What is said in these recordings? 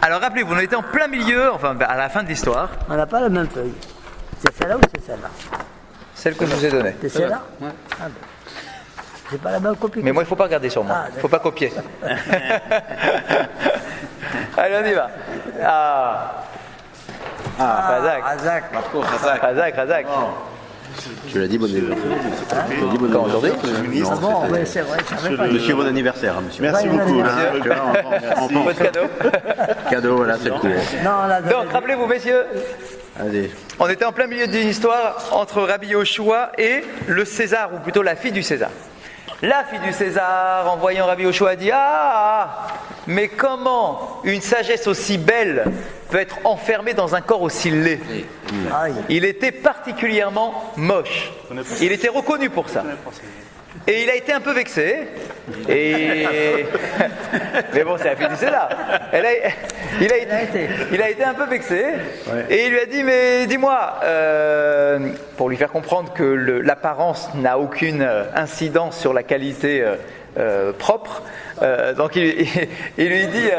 Alors rappelez-vous, on était en plein milieu, enfin à la fin de l'histoire. On n'a pas la même feuille. C'est celle-là ou c'est celle-là? Celle que je vous ai donnée. C'est celle-là? Ouais. Ah ben. C'est pas la même copie. Mais moi, il ne faut pas regarder sur moi. Ah, Il ne faut pas copier. Allez, on y va. Razak. Marco, Razak. Razak. Tu l'as dit, bon anniversaire. Tu l'as dit bon Quand aujourd'hui Non, Ah bon, ouais, c'est vrai, je savais pas. Monsieur, bon anniversaire, monsieur. Merci Ouais, beaucoup. merci. Tu vois, Votre cadeau. cadeau, voilà, c'est le coup. Non, là, Donc, rappelez-vous, messieurs, Allez. on était en plein milieu d'une histoire entre Rabbi Yoshua et le César, ou plutôt la fille du César. La fille du César, en voyant Rabbi Yoshua, a dit « Ah, mais comment une sagesse aussi belle peut être enfermée dans un corps aussi laid ?» aïe. Il était particulièrement moche. Il était reconnu pour ça. Et il a été un peu vexé. Et... Mais bon, c'est la fille du César. Il a été un peu vexé. Et il lui a dit, mais dis-moi, pour lui faire comprendre que l'apparence n'a aucune incidence sur la qualité propre. Donc il lui dit...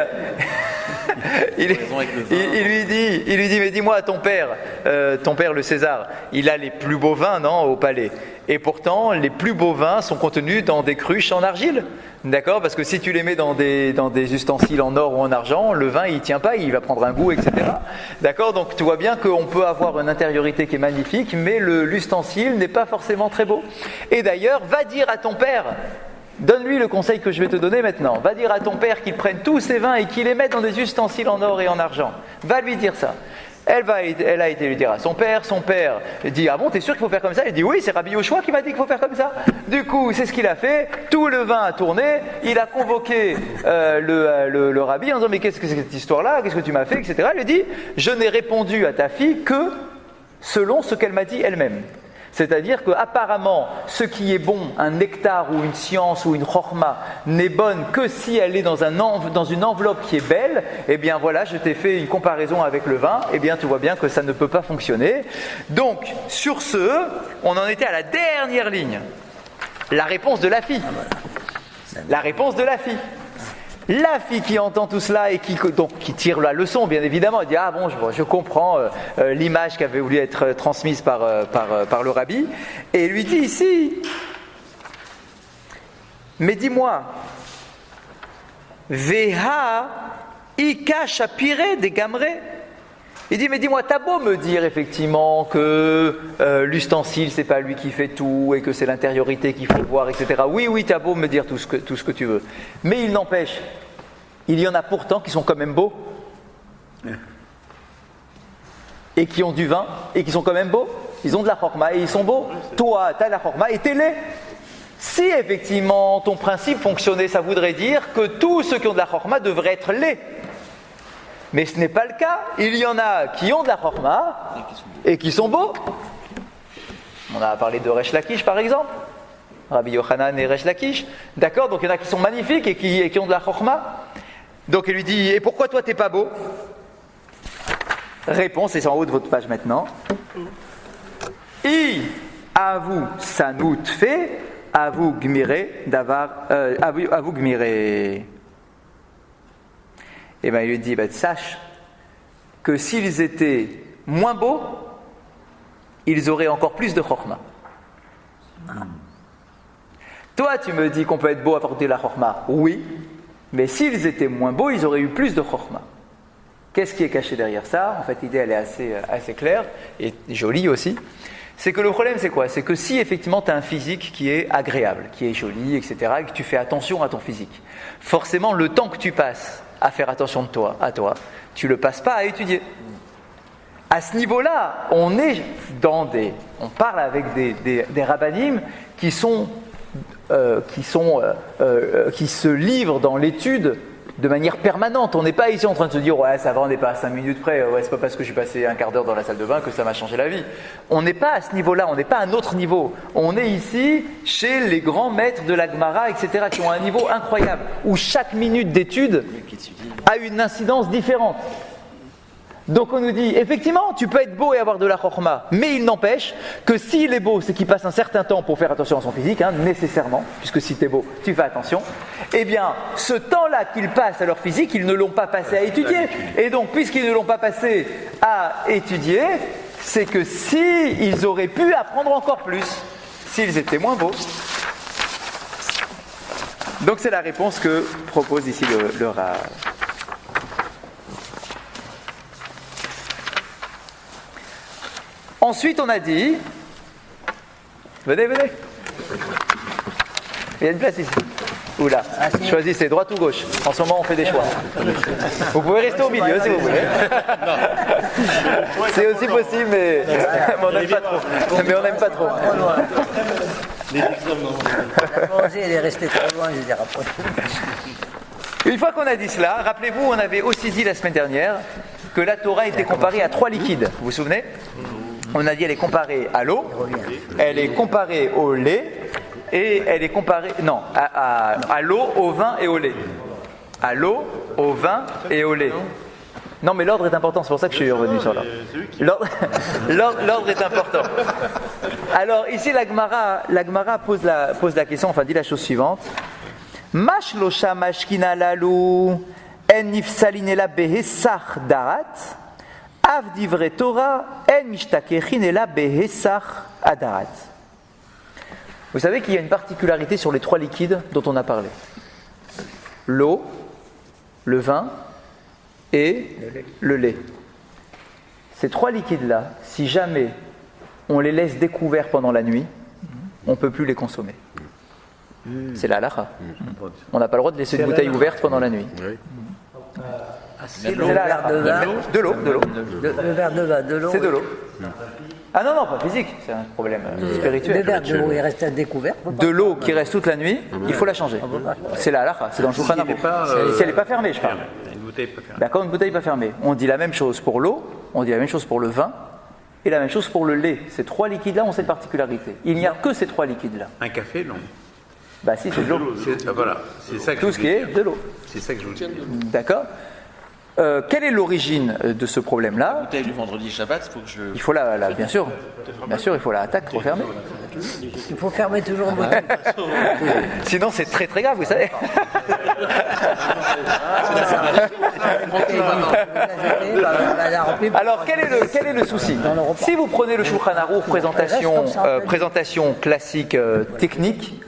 il lui dit, mais dis-moi, ton père le César, il a les plus beaux vins, non, au palais. Et pourtant, les plus beaux vins sont contenus dans des cruches en argile. D'accord ? Parce que si tu les mets dans des ustensiles en or ou en argent, le vin, il tient pas, il va prendre un goût, etc. D'accord ? Donc tu vois bien qu'on peut avoir une intériorité qui est magnifique, mais l'ustensile n'est pas forcément très beau. Et d'ailleurs, va dire à ton père... Donne-lui le conseil que je vais te donner maintenant. Va dire à ton père qu'il prenne tous ses vins et qu'il les mette dans des ustensiles en or et en argent. Va lui dire ça. Elle a été lui dire à son père dit « Ah bon, t'es sûr qu'il faut faire comme ça ?» Il dit « Oui, c'est Rabbi Yoshua qui m'a dit qu'il faut faire comme ça. » Du coup, c'est ce qu'il a fait. Tout le vin a tourné. Il a convoqué le rabbi en disant « Mais qu'est-ce que c'est que cette histoire-là? Qu'est-ce que tu m'as fait ?» etc. Il lui dit « Je n'ai répondu à ta fille que selon ce qu'elle m'a dit elle-même. » C'est-à-dire qu'apparemment, ce qui est bon, un nectar ou une science ou une chorma, n'est bonne que si elle est dans une enveloppe qui est belle. Eh bien voilà, je t'ai fait une comparaison avec le vin. Eh bien tu vois bien que ça ne peut pas fonctionner. Donc, sur ce, on en était à la dernière ligne. La réponse de la fille. La réponse de la fille. La fille qui entend tout cela et qui tire la leçon, bien évidemment, elle dit « Ah bon, je comprends l'image qui avait voulu être transmise par le rabbi. » Et lui dit ici « Mais dis-moi, Veha ika shapire de gamre » Il dit « Mais dis-moi, t'as beau me dire effectivement que l'ustensile, c'est pas lui qui fait tout et que c'est l'intériorité qu'il faut voir, etc. Oui, t'as beau me dire tout ce que tu veux. Mais il n'empêche, il y en a pourtant qui sont quand même beaux et qui ont du vin et qui sont quand même beaux. Ils ont de la chorma et ils sont beaux. Toi, t'as la chorma et t'es laid. Si effectivement ton principe fonctionnait, ça voudrait dire que tous ceux qui ont de la chorma devraient être laids. Mais ce n'est pas le cas. Il y en a qui ont de la chorma et qui sont beaux. On a parlé de Resh Lakish par exemple. Rabbi Yochanan et Resh Lakish. D'accord ? Donc il y en a qui sont magnifiques et qui ont de la chorma. Donc il lui dit, et pourquoi toi t'es pas beau ? Réponse, et c'est en haut de votre page maintenant. I avu sanut fait, avu gmire davar, avu gmire. Et bien il lui dit, sache que s'ils étaient moins beaux, ils auraient encore plus de chorma. Toi tu me dis qu'on peut être beau à porter la chorma. Oui, mais s'ils étaient moins beaux, ils auraient eu plus de chorma. Qu'est-ce qui est caché derrière ça ? En fait l'idée elle est assez claire et jolie aussi. C'est que le problème c'est quoi ? C'est que si effectivement tu as un physique qui est agréable, qui est joli, etc., et que tu fais attention à ton physique, forcément le temps que tu passes à faire attention à toi, tu le passes pas à étudier. À ce niveau-là, on parle avec des rabbanim qui se livrent dans l'étude de manière permanente. On n'est pas ici en train de se dire ouais ça va, on n'est pas à 5 minutes près, ouais c'est pas parce que je suis passé un quart d'heure dans la salle de bain que ça m'a changé la vie. On n'est pas à ce niveau-là, on n'est pas à un autre niveau. On est ici chez les grands maîtres de la Gemara, etc., qui ont un niveau incroyable, où chaque minute d'étude a une incidence différente. Donc on nous dit, effectivement, tu peux être beau et avoir de la chorma, mais il n'empêche que s'il est beau, c'est qu'il passe un certain temps pour faire attention à son physique, nécessairement, puisque si tu es beau, tu fais attention. Eh bien, ce temps-là qu'ils passent à leur physique, ils ne l'ont pas passé à étudier. Et donc, puisqu'ils ne l'ont pas passé à étudier, c'est que s'ils auraient pu apprendre encore plus, s'ils étaient moins beaux. Donc c'est la réponse que propose ici le Rav. Ensuite, on a dit... Venez. Il y a une place ici. Oula, choisissez, droite ou gauche. En ce moment, on fait des choix. Vous pouvez rester au milieu si vous voulez. C'est aussi possible, mais on n'aime pas trop. Mais on n'aime pas trop. Elle est restée trop loin, je veux dire après. Une fois qu'on a dit cela, rappelez-vous, on avait aussi dit la semaine dernière que la Torah était comparée à 3 liquides. Vous vous souvenez ? On a dit elle est comparée à l'eau, elle est comparée au lait, et elle est comparée, non, à l'eau, au vin et au lait. À l'eau, au vin et au lait. Non, mais l'ordre est important, c'est pour ça que je suis revenu sur l'ordre. L'ordre est important. Alors, ici, la Gemara pose la question, enfin, dit la chose suivante. Mash losha mashkina lalu en nifsalinela behesach darat av divre Torah en mishtakechinela behesach adarat. Vous savez qu'il y a une particularité sur les 3 liquides dont on a parlé. L'eau, le vin et le lait. Ces 3 liquides-là, si jamais on les laisse découverts pendant la nuit, on ne peut plus les consommer. C'est la halakha. On n'a pas le droit de laisser une bouteille ouverte pendant la nuit. C'est le verre de vin. De l'eau. Le verre de vin, de l'eau. C'est de l'eau. Ah non, pas physique, c'est un problème spirituel. Le verre de l'eau, il reste à découvert. De l'eau qui reste toute la nuit, il faut la changer. C'est la halakha, c'est dans le Shulchan Aruch. Si elle n'est pas fermée, je parle. Une bouteille pas fermée. D'accord, une bouteille pas fermée. On dit la même chose pour l'eau, on dit la même chose pour le vin, et la même chose pour le lait. Ces 3 liquides-là ont cette particularité. Il n'y a que ces 3 liquides-là. Un café, non. Bah si, c'est de l'eau. Voilà, c'est ça que Tout ce qui est de l'eau. C'est ça que je vous dis. D'accord. Quelle est l'origine de ce problème-là ? Bouteille du vendredi Shabbat, il faut que je. Il faut bien sûr, il faut la attaque refermer. Il faut fermer toujours le bouteille. Sinon, c'est très très grave, vous savez. Alors, quel est le souci ? Si vous prenez le Shulchan Aruch, présentation classique technique,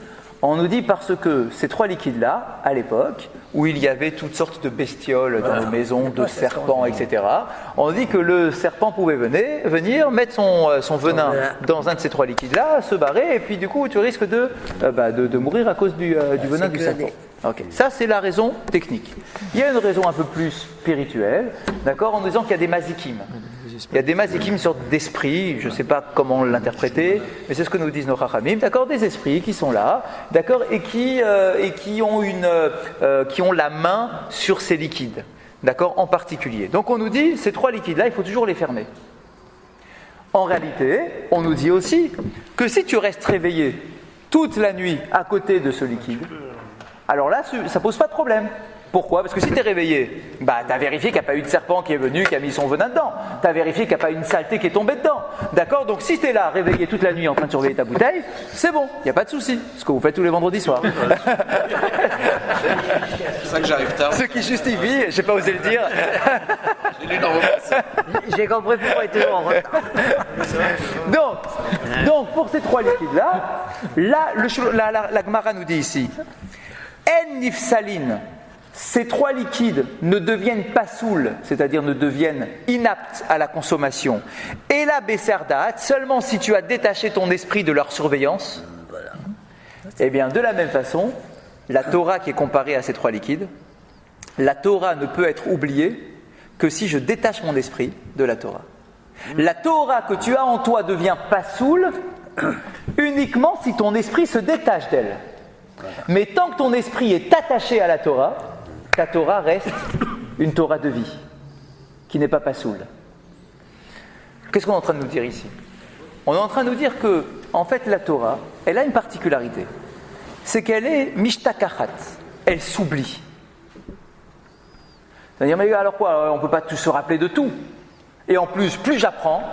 on nous dit parce que ces 3 liquides-là, à l'époque, où il y avait toutes sortes de bestioles dans nos maisons, de serpents, etc., on dit que le serpent pouvait venir mettre son venin dans un de ces 3 liquides-là, se barrer, et puis du coup, tu risques de mourir à cause du venin du serpent. Okay. Ça, c'est la raison technique. Il y a une raison un peu plus spirituelle, d'accord, en disant qu'il y a des mazikim. Il y a des mazikim, une sorte d'esprit, je ne sais pas comment l'interpréter, mais c'est ce que nous disent nos chachamim, d'accord, des esprits qui sont là, d'accord, et qui ont la main sur ces liquides, d'accord, en particulier. Donc on nous dit, ces 3 liquides-là, il faut toujours les fermer. En réalité, on nous dit aussi que si tu restes réveillé toute la nuit à côté de ce liquide, alors là, ça pose pas de problème. Pourquoi ? Parce que si tu es réveillé, tu as vérifié qu'il n'y a pas eu de serpent qui est venu, qui a mis son venin dedans. Tu as vérifié qu'il n'y a pas eu une saleté qui est tombée dedans. D'accord ? Donc si tu es là, réveillé toute la nuit en train de surveiller ta bouteille, c'est bon, il n'y a pas de souci. Ce que vous faites tous les vendredis soirs. C'est ça que j'arrive tard. Ce qui justifie, je n'ai pas osé le dire. J'ai lu dans vos pensées. J'ai compris pourquoi il est toujours en retard. Donc pour ces 3 liquides-là, la Gemara nous dit ici, En nifsaline, ces 3 liquides ne deviennent pas saouls, c'est-à-dire ne deviennent inaptes à la consommation. Et la besserdat, seulement si tu as détaché ton esprit de leur surveillance, eh bien de la même façon, la Torah qui est comparée à ces 3 liquides, la Torah ne peut être oubliée que si je détache mon esprit de la Torah. La Torah que tu as en toi devient pas saoul uniquement si ton esprit se détache d'elle. Mais tant que ton esprit est attaché à la Torah, ta Torah reste une Torah de vie, qui n'est pas passoul. Qu'est-ce qu'on est en train de nous dire ici ? On est en train de nous dire que, en fait, la Torah, elle a une particularité. C'est qu'elle est mishtakachat, elle s'oublie. C'est-à-dire, mais alors quoi, on ne peut pas tout se rappeler de tout. Et en plus j'apprends,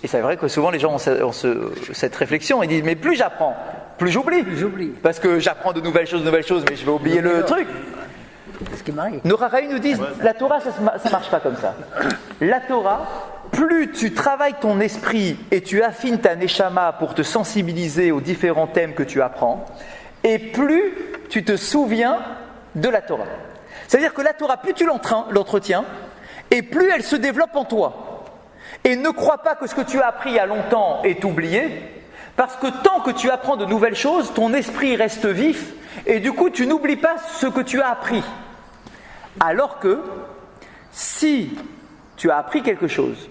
et c'est vrai que souvent les gens ont cette réflexion, ils disent mais plus j'apprends, plus j'oublie. Parce que j'apprends de nouvelles choses, mais je vais oublier le truc. C'est ce qui m'arrive. Nos Raraïs nous disent, la Torah, ça marche pas comme ça. La Torah, plus tu travailles ton esprit et tu affines ta neshama pour te sensibiliser aux différents thèmes que tu apprends, et plus tu te souviens de la Torah. C'est-à-dire que la Torah, plus tu l'entretiens, et plus elle se développe en toi. Et ne crois pas que ce que tu as appris il y a longtemps est oublié, parce que tant que tu apprends de nouvelles choses, ton esprit reste vif, et du coup tu n'oublies pas ce que tu as appris. Alors que, si tu as appris quelque chose,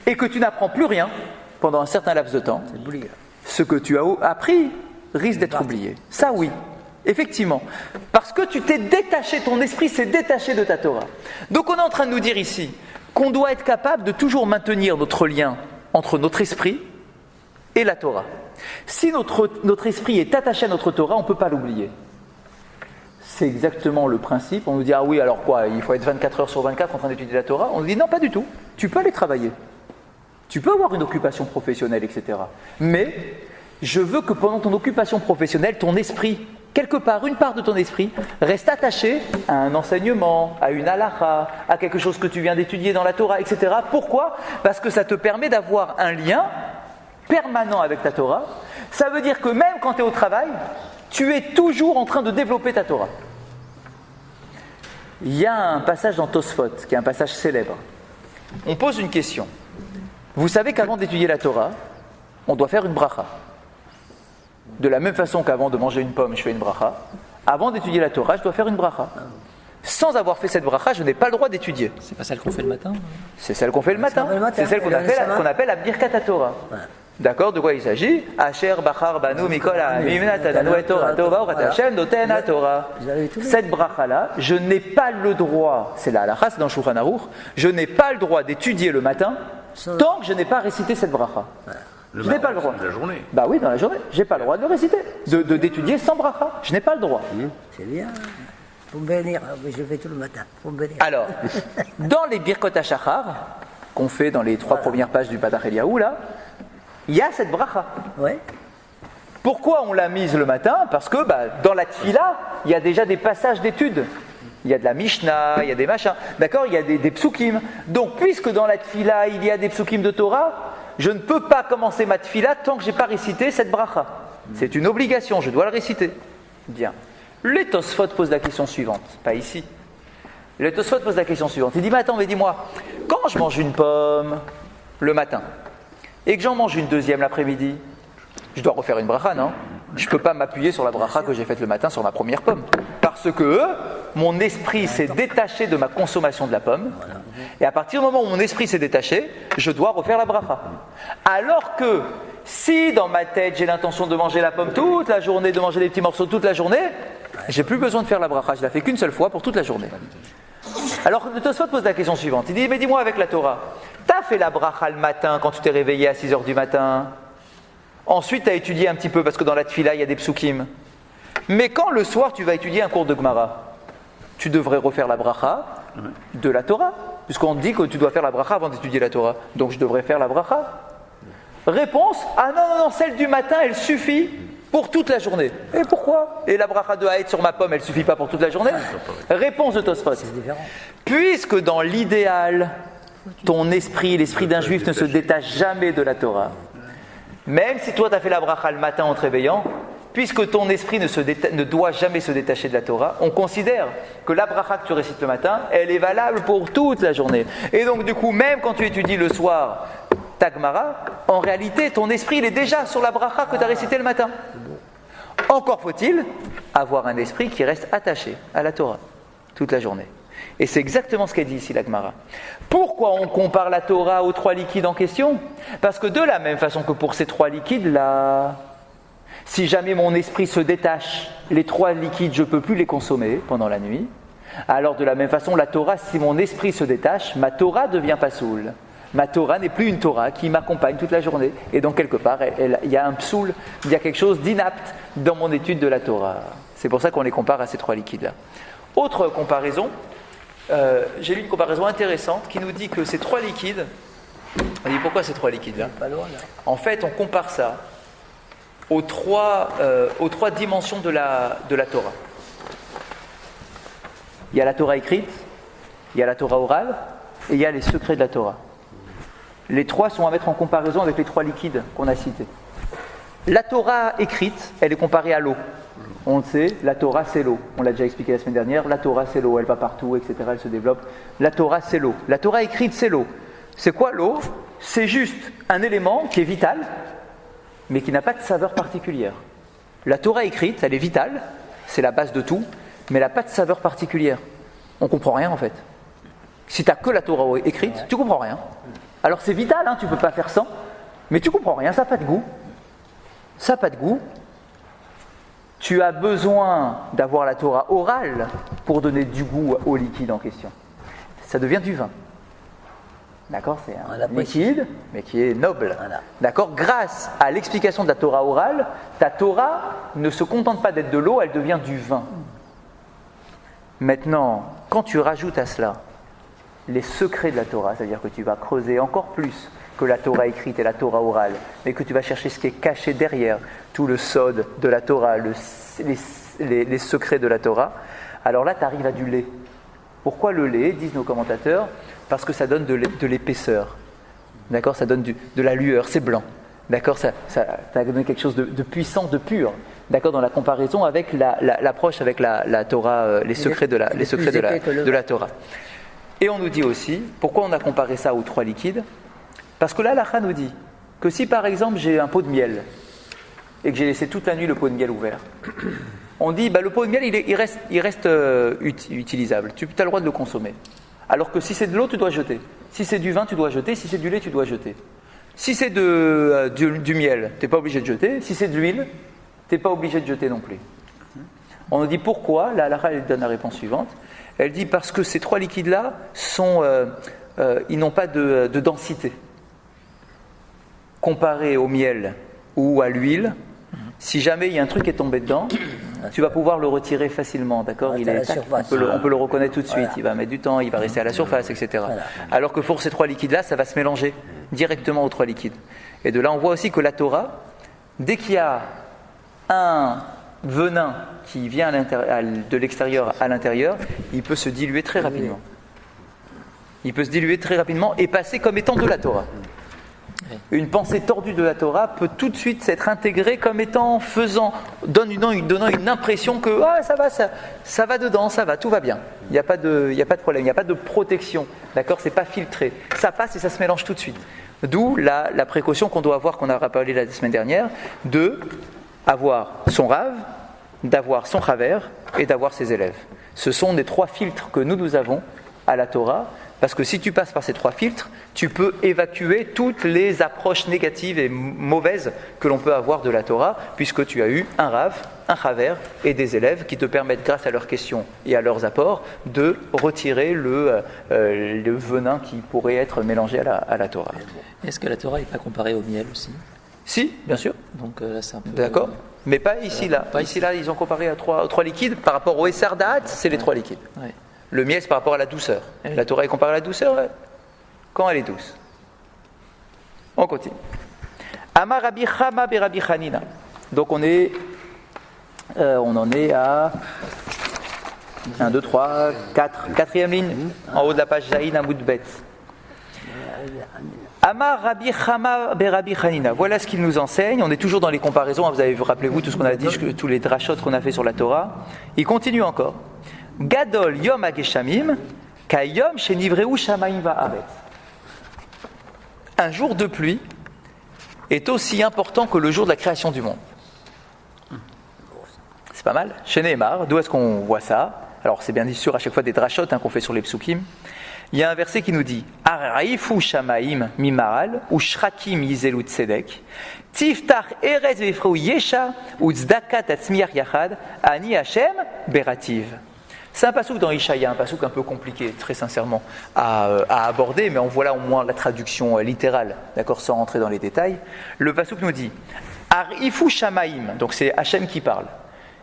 et que tu n'apprends plus rien pendant un certain laps de temps, ce que tu as appris risque d'être oublié. Ça oui, effectivement. Parce que tu t'es détaché, ton esprit s'est détaché de ta Torah. Donc on est en train de nous dire ici qu'on doit être capable de toujours maintenir notre lien entre notre esprit et la Torah. Si notre esprit est attaché à notre Torah, on ne peut pas l'oublier. C'est exactement le principe. On nous dit, ah oui, alors quoi, il faut être 24 heures sur 24 en train d'étudier la Torah. On nous dit, non, pas du tout. Tu peux aller travailler. Tu peux avoir une occupation professionnelle, etc. Mais je veux que pendant ton occupation professionnelle, ton esprit, quelque part, une part de ton esprit, reste attaché à un enseignement, à une halakha, à quelque chose que tu viens d'étudier dans la Torah, etc. Pourquoi ? Parce que ça te permet d'avoir un lien permanent avec ta Torah. Ça veut dire que même quand tu es au travail, tu es toujours en train de développer ta Torah. Il y a un passage dans Tosfot, qui est un passage célèbre. On pose une question. Vous savez qu'avant d'étudier la Torah, on doit faire une bracha. De la même façon qu'avant de manger une pomme, je fais une bracha. Avant d'étudier la Torah, je dois faire une bracha. Sans avoir fait cette bracha, je n'ai pas le droit d'étudier. C'est pas celle qu'on fait le matin ? C'est celle qu'on fait le matin. C'est celle qu'on appelle la Birkat Torah. D'accord, de quoi il s'agit ? Asher bachar banu mikol ha'amim natanu et Torah tova urat Hashem noten Torah. Cette bracha-là, je n'ai pas le droit, c'est la halakha, c'est dans Shulchan Aruch, je n'ai pas le droit d'étudier le matin tant que je n'ai pas récité cette bracha. Je n'ai pas le droit. Dans la journée. Bah oui, dans la journée, j'ai pas le droit de le réciter, d'étudier sans bracha. Je n'ai pas le droit. C'est bien. Faut me bénir, je le fais tout le matin. Faut me bénir. Alors, dans les Birkot HaShachar, qu'on fait dans les 3 premières pages du Patach Eliyahu, là, il y a cette bracha. Ouais. Pourquoi on l'a mise le matin ? Parce que dans la tfila, il y a déjà des passages d'études. Il y a de la Mishnah, il y a des machins. D'accord ? Il y a des psukim. Donc, puisque dans la tfila, il y a des psukim de Torah, je ne peux pas commencer ma tfila tant que je n'ai pas récité cette bracha. C'est une obligation, je dois le réciter. Bien. Le Tosfot pose la question suivante, pas ici. Le Tosfot pose la question suivante. Il dit, mais attends, mais dis-moi, quand je mange une pomme le matin, et que j'en mange une deuxième l'après-midi, je dois refaire une bracha, non ? Je ne peux pas m'appuyer sur la bracha que j'ai faite le matin sur ma première pomme. Parce que mon esprit s'est détaché de ma consommation de la pomme. Et à partir du moment où mon esprit s'est détaché, je dois refaire la bracha. Alors que si dans ma tête j'ai l'intention de manger la pomme toute la journée, de manger des petits morceaux toute la journée, j'ai plus besoin de faire la bracha. Je la fais qu'une seule fois pour toute la journée. Alors le Tosfot pose la question suivante. Il dit, mais dis-moi avec la Torah, t'as fait la bracha le matin quand tu t'es réveillé à 6h du matin. Ensuite, tu as étudié un petit peu parce que dans la tfila, il y a des psukim. Mais quand le soir, tu vas étudier un cours de Gemara, tu devrais refaire la bracha de la Torah, puisqu'on dit que tu dois faire la bracha avant d'étudier la Torah. Donc je devrais faire la bracha. Réponse, ah non, celle du matin, elle suffit pour toute la journée. Et pourquoi ? Et la bracha de Haït sur ma pomme, elle suffit pas pour toute la journée ? Réponse de Tosfot. Puisque dans l'idéal, ton esprit, l'esprit d'un juif ne se détache jamais de la Torah. Même si toi tu as fait la bracha le matin en te réveillant, puisque ton esprit ne doit jamais se détacher de la Torah, on considère que la bracha que tu récites le matin, elle est valable pour toute la journée. Et donc du coup, même quand tu étudies le soir ta Gemara, en réalité ton esprit il est déjà sur la bracha que tu as récitée le matin. Encore faut-il avoir un esprit qui reste attaché à la Torah toute la journée. Et c'est exactement ce qu'elle dit ici la Gemara. Pourquoi on compare la Torah aux 3 liquides en question ? Parce que de la même façon que pour ces 3 liquides-là, si jamais mon esprit se détache, les 3 liquides, je ne peux plus les consommer pendant la nuit. Alors de la même façon, la Torah, si mon esprit se détache, ma Torah devient pasoul. Ma Torah n'est plus une Torah qui m'accompagne toute la journée. Et donc quelque part, il y a un psoul, il y a quelque chose d'inapte dans mon étude de la Torah. C'est pour ça qu'on les compare à ces 3 liquides-là. Autre comparaison, j'ai lu une comparaison intéressante qui nous dit que ces trois liquides, on dit pourquoi ces trois liquides là ? Pas loin, là. En fait, on compare ça aux trois dimensions de la Torah. Il y a la Torah écrite, il y a la Torah orale et il y a les secrets de la Torah. Les trois sont à mettre en comparaison avec les trois liquides qu'on a cités. La Torah écrite, elle est comparée à l'eau. On le sait, la Torah c'est l'eau. On l'a déjà expliqué la semaine dernière, la Torah c'est l'eau, elle va partout, etc., elle se développe. La Torah c'est l'eau. La Torah écrite c'est l'eau. C'est quoi l'eau ? C'est juste un élément qui est vital, mais qui n'a pas de saveur particulière. La Torah écrite, elle est vitale, c'est la base de tout, mais elle n'a pas de saveur particulière. On ne comprend rien en fait. Si tu n'as que la Torah écrite, tu ne comprends rien. Alors c'est vital, tu ne peux pas faire sans, mais tu ne comprends rien, ça n'a pas de goût. Ça n'a pas de goût. Tu as besoin d'avoir la Torah orale pour donner du goût au liquide en question. Ça devient du vin. D'accord ? C'est un liquide, mais qui est noble. Voilà. D'accord ? Grâce à l'explication de la Torah orale, ta Torah ne se contente pas d'être de l'eau, elle devient du vin. Maintenant, quand tu rajoutes à cela les secrets de la Torah, c'est-à-dire que tu vas creuser encore plus que la Torah écrite et la Torah orale, mais que tu vas chercher ce qui est caché derrière tout le sod de la Torah, les secrets de la Torah, alors là tu arrives à du lait. Pourquoi le lait, disent nos commentateurs ? Parce que ça donne de l'épaisseur. D'accord ? Ça donne de la lueur, c'est blanc. D'accord ? Ça donne quelque chose de puissant, de pur. D'accord ? Dans la comparaison avec l'approche avec la Torah, les secrets de la Torah. Et on nous dit aussi, pourquoi on a comparé ça aux trois liquides ? Parce que là, l'Halakha nous dit que si par exemple j'ai un pot de miel et que j'ai laissé toute la nuit le pot de miel ouvert, on dit le pot de miel il reste utilisable, tu as le droit de le consommer. Alors que si c'est de l'eau, tu dois jeter. Si c'est du vin, tu dois jeter. Si c'est du lait, tu dois jeter. Si c'est du miel, tu n'es pas obligé de jeter. Si c'est de l'huile, tu n'es pas obligé de jeter non plus. On nous dit pourquoi, la Halakha elle donne la réponse suivante. Elle dit parce que ces trois liquides-là ils n'ont pas de densité. Comparé au miel ou à l'huile, si jamais il y a un truc qui est tombé dedans, tu vas pouvoir le retirer facilement, d'accord ? On peut le reconnaître tout de suite, il va mettre du temps, il va rester à la surface, etc. Voilà. Alors que pour ces trois liquides-là, ça va se mélanger directement aux trois liquides. Et de là, on voit aussi que la Torah, dès qu'il y a un venin qui vient de l'extérieur à l'intérieur, il peut se diluer très rapidement. Il peut se diluer très rapidement et passer comme étant de la Torah. Une pensée tordue de la Torah peut tout de suite s'être intégrée comme étant donnant une impression que ça va dedans, ça va, tout va bien. Il n'y a pas de problème, il n'y a pas de protection, d'accord ? C'est pas filtré. Ça passe et ça se mélange tout de suite. D'où la précaution qu'on doit avoir, qu'on a rappelé la semaine dernière, de avoir son rave, d'avoir son chaver et d'avoir ses élèves. Ce sont les trois filtres que nous avons à la Torah. Parce que si tu passes par ces trois filtres, tu peux évacuer toutes les approches négatives et mauvaises que l'on peut avoir de la Torah, puisque tu as eu un rav, un chaver et des élèves qui te permettent, grâce à leurs questions et à leurs apports, de retirer le venin qui pourrait être mélangé à la Torah. Est-ce que la Torah n'est pas comparée au miel aussi ? Si, bien sûr. Donc là, c'est un peu... D'accord. Mais pas ici, là. Pas ici, là, ils ont comparé aux trois liquides. Par rapport au Esser Da'at, c'est les trois liquides. Ouais. Le miel, c'est par rapport à la douceur. La Torah est comparée à la douceur quand elle est douce. On continue. Amar Rabbi Chama be Rabbi Hanina. Donc on en est à 1, 2, 3, 4. Quatrième ligne, en haut de la page Zayin Amoud Bet. Amar Rabbi Chama be Rabbi Hanina. Voilà ce qu'il nous enseigne. On est toujours dans les comparaisons. Vous avez vu, rappelez-vous tout ce qu'on a dit, tous les drashot qu'on a fait sur la Torah. Il continue encore. Gadol Yom HaGeshamim, Kayom Shenivreu Shamayim Va'aretz. Un jour de pluie est aussi important que le jour de la création du monde. C'est pas mal. Chez Nehemar, d'où est-ce qu'on voit ça ? Alors c'est bien sûr à chaque fois des drashot qu'on fait sur les psukim. Il y a un verset qui nous dit Araifu Shamayim Mimaral ou Shrakim Yizelu Tzedek Tiftach Erez Vefreu Yesha ou Tzdakat Atzmiach Yachad Ani Hashem Berativ. C'est un passouk dans Ishaïa, un passouk un peu compliqué, très sincèrement, à aborder, mais on voit là au moins la traduction littérale, d'accord, sans rentrer dans les détails. Le passouk nous dit Arifu Shamaim, donc c'est Hachem qui parle.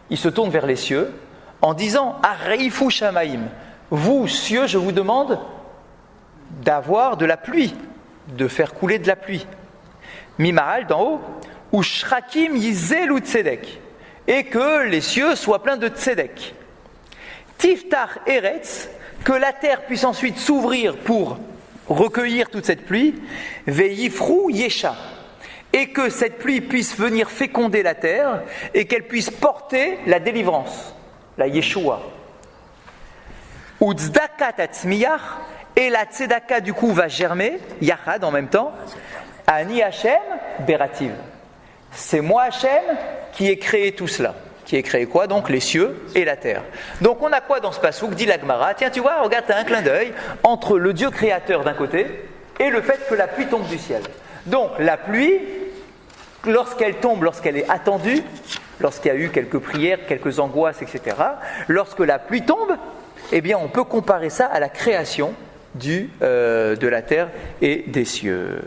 Il se tourne vers les cieux en disant Arifu Shamaim, vous, cieux, je vous demande d'avoir de la pluie, de faire couler de la pluie. Mimaal, d'en haut, ou shrakim yizelu tzedek, et que les cieux soient pleins de tzedek. Tiftar eretz, que la terre puisse ensuite s'ouvrir pour recueillir toute cette pluie. Ve'yifru yesha, et que cette pluie puisse venir féconder la terre et qu'elle puisse porter la délivrance, la Yeshua. Uzdaka tatzmiyach, et la tzedaka du coup va germer, yachad en même temps. Ani Hashem berativ. C'est moi Hashem qui ai créé tout cela. Qui ai créé quoi? Donc les cieux et la terre. Donc on a quoi dans ce passouk? Dit la Gemara. Tiens, tu vois, regarde, tu as un clin d'œil entre le Dieu créateur d'un côté et le fait que la pluie tombe du ciel. Donc la pluie, lorsqu'elle tombe, lorsqu'elle est attendue, lorsqu'il y a eu quelques prières, quelques angoisses, etc., lorsque la pluie tombe, eh bien on peut comparer ça à la création de la terre et des cieux.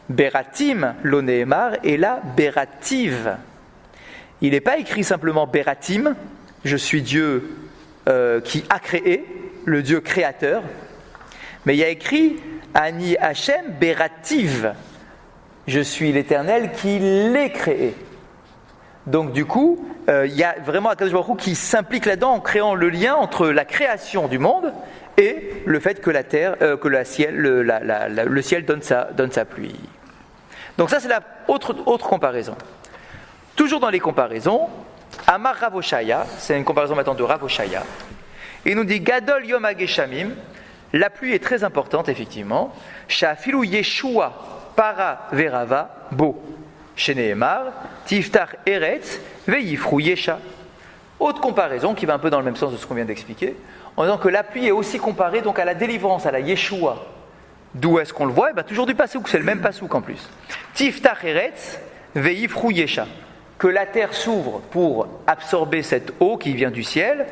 Beratim, l'onéemar, et là, berativ. Il n'est pas écrit simplement beratim, je suis Dieu qui a créé, le Dieu créateur, mais il y a écrit Ani Hashem berativ, je suis l'Éternel qui l'ai créé. Donc du coup, il y a vraiment Akadosh Baruch Hu qui s'implique là-dedans en créant le lien entre la création du monde et le fait que la terre, le ciel donne sa pluie. Donc ça c'est la autre comparaison. Toujours dans les comparaisons, Amar Rav Oshaya, c'est une comparaison maintenant de Rav Oshaya, il nous dit Gadol Yom HaGeshamim, la pluie est très importante effectivement, Sha'afilu Yeshua para verava bo, Sheneemar, Tiftar Eretz, Ve'yifru Yesha. Autre comparaison qui va un peu dans le même sens de ce qu'on vient d'expliquer, en disant que la pluie est aussi comparée donc à la délivrance, à la Yeshua. D'où est-ce qu'on le voit? Toujours du pasouk, c'est le même pasouk en plus. Tiftar Eretz, Ve'yifru Yesha. Que la terre s'ouvre pour absorber cette eau qui vient du ciel,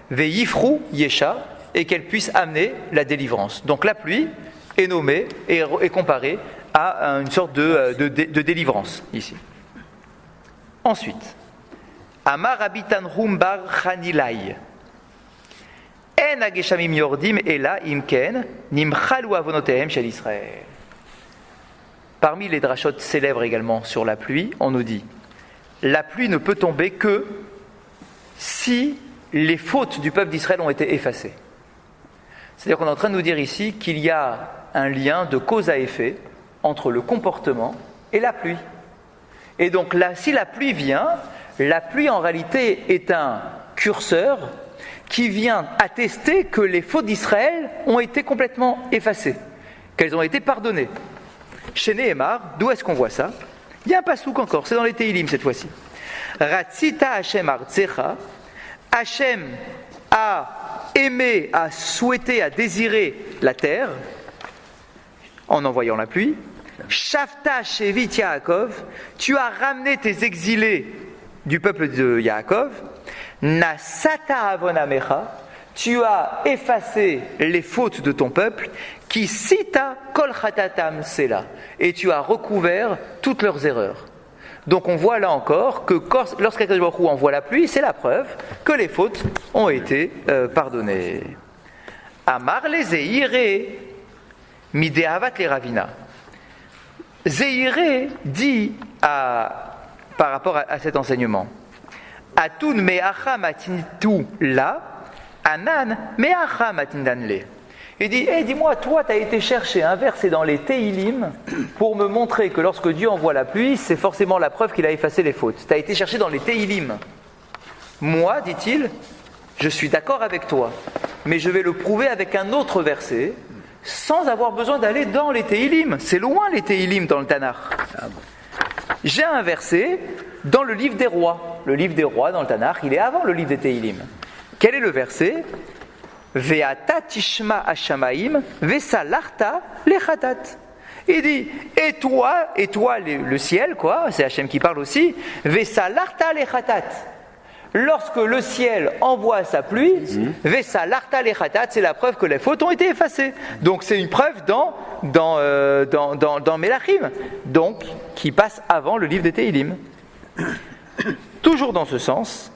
Ve'yifru Yesha, et qu'elle puisse amener la délivrance. Donc la pluie est nommée et est comparée à une sorte de délivrance ici. Ensuite, Amar Abitan Rumbar Chanilai. En hageshamim yordim ela imken nimchalu avonotehem shel Israël. Parmi les drachot célèbres également sur la pluie, on nous dit la pluie ne peut tomber que si les fautes du peuple d'Israël ont été effacées. C'est-à-dire qu'on est en train de nous dire ici qu'il y a un lien de cause à effet entre le comportement et la pluie. Et donc là, si la pluie vient, la pluie en réalité est un curseur qui vient attester que les fautes d'Israël ont été complètement effacées, qu'elles ont été pardonnées. Chez Nehemar, d'où est-ce qu'on voit ça? Il y a un pasouk encore, c'est dans les Tehilim cette fois-ci. Ratzita Hashem Artsecha, Hashem a aimé, a souhaité, a désiré la terre en envoyant la pluie. Shavta Shevit Yaakov, tu as ramené tes exilés du peuple de Yaakov. Nasata Avonamecha, tu as effacé les fautes de ton peuple. Qui sita kol chatatam sela, et tu as recouvert toutes leurs erreurs. Donc on voit là encore que lorsqu'Akadosh Baruch Hu envoie la pluie, c'est la preuve que les fautes ont été pardonnées. Amar le Zeiré, midehavat le ravina. Zeiré dit par rapport à cet enseignement, Atun me'acha matintu la, anan me'acha matindan le. Il dit, dis-moi, toi, tu as été chercher un verset dans les Tehilim pour me montrer que lorsque Dieu envoie la pluie, c'est forcément la preuve qu'il a effacé les fautes. Tu as été chercher dans les Tehilim. Moi, dit-il, je suis d'accord avec toi, mais je vais le prouver avec un autre verset, sans avoir besoin d'aller dans les Tehilim. C'est loin les Tehilim dans le Tanakh. J'ai un verset dans le livre des rois. Le livre des rois dans le Tanakh, il est avant le livre des Tehilim. Quel est le verset? Ve'ata tishma hashamaim ve'salarta lechatat. Il dit, et toi le ciel, quoi, c'est Hachem qui parle aussi, ve'salarta lechatat. Lorsque le ciel envoie sa pluie, ve'salarta lechatat, c'est la preuve que les fautes ont été effacées. Donc c'est une preuve dans Melachim, donc qui passe avant le livre des Tehilim. Toujours dans ce sens,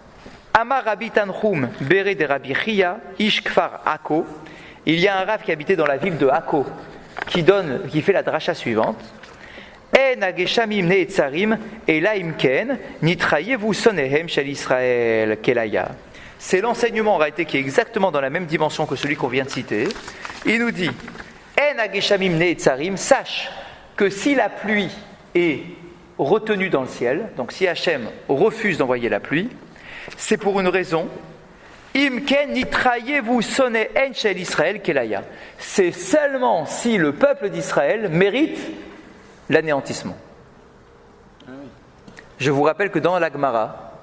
Amar Rabbi Tanchum Bere de Rabbi Chia Ish Kfar Akko. Il y a un rav qui habitait dans la ville de Akko qui fait la dracha suivante. En ageshamim neetzarim elaim ken nitrayevu sonehem shel Israël kelaya. C'est l'enseignement en réalité qui est exactement dans la même dimension que celui qu'on vient de citer. Il nous dit En ageshamim neetzarim, sache que si la pluie est retenue dans le ciel, donc si Hachem refuse d'envoyer la pluie, c'est pour une raison. Imken nitrayevu sonehem shel Israël kelaya. C'est seulement si le peuple d'Israël mérite l'anéantissement. Je vous rappelle que dans la Gemara,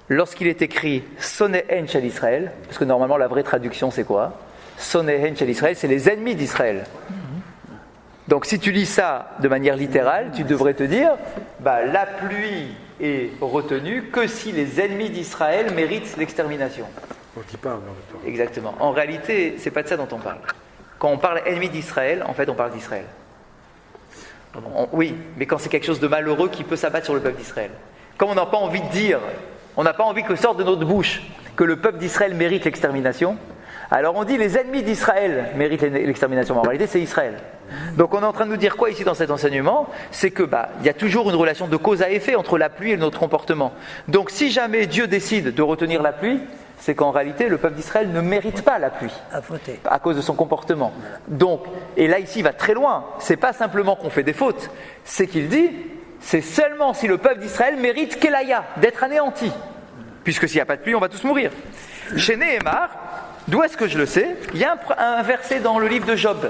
lorsqu'il est écrit Sonehen shel Israël, parce que normalement la vraie traduction c'est quoi? Sonehen shel Israël, c'est les ennemis d'Israël. Donc si tu lis ça de manière littérale, tu devrais te dire la pluie est retenue que si les ennemis d'Israël méritent l'extermination. Donc il parle en même temps. Exactement. En réalité, c'est pas de ça dont on parle. Quand on parle ennemis d'Israël, en fait on parle d'Israël. Oui, mais quand c'est quelque chose de malheureux qui peut s'abattre sur le peuple d'Israël. Comme on n'a pas envie de dire, on n'a pas envie que sorte de notre bouche que le peuple d'Israël mérite l'extermination, alors on dit les ennemis d'Israël méritent l'extermination, mais en réalité c'est Israël. Donc on est en train de nous dire quoi ici dans cet enseignement? C'est que il y a toujours une relation de cause à effet entre la pluie et notre comportement. Donc si jamais Dieu décide de retenir la pluie, c'est qu'en réalité le peuple d'Israël ne mérite pas la pluie à cause de son comportement. Donc, et là ici il va très loin, c'est pas simplement qu'on fait des fautes, c'est qu'il dit c'est seulement si le peuple d'Israël mérite Kelaya, d'être anéanti, puisque s'il n'y a pas de pluie on va tous mourir. Chez Nehemar, d'où est-ce que je le sais? Il y a un verset dans le livre de Job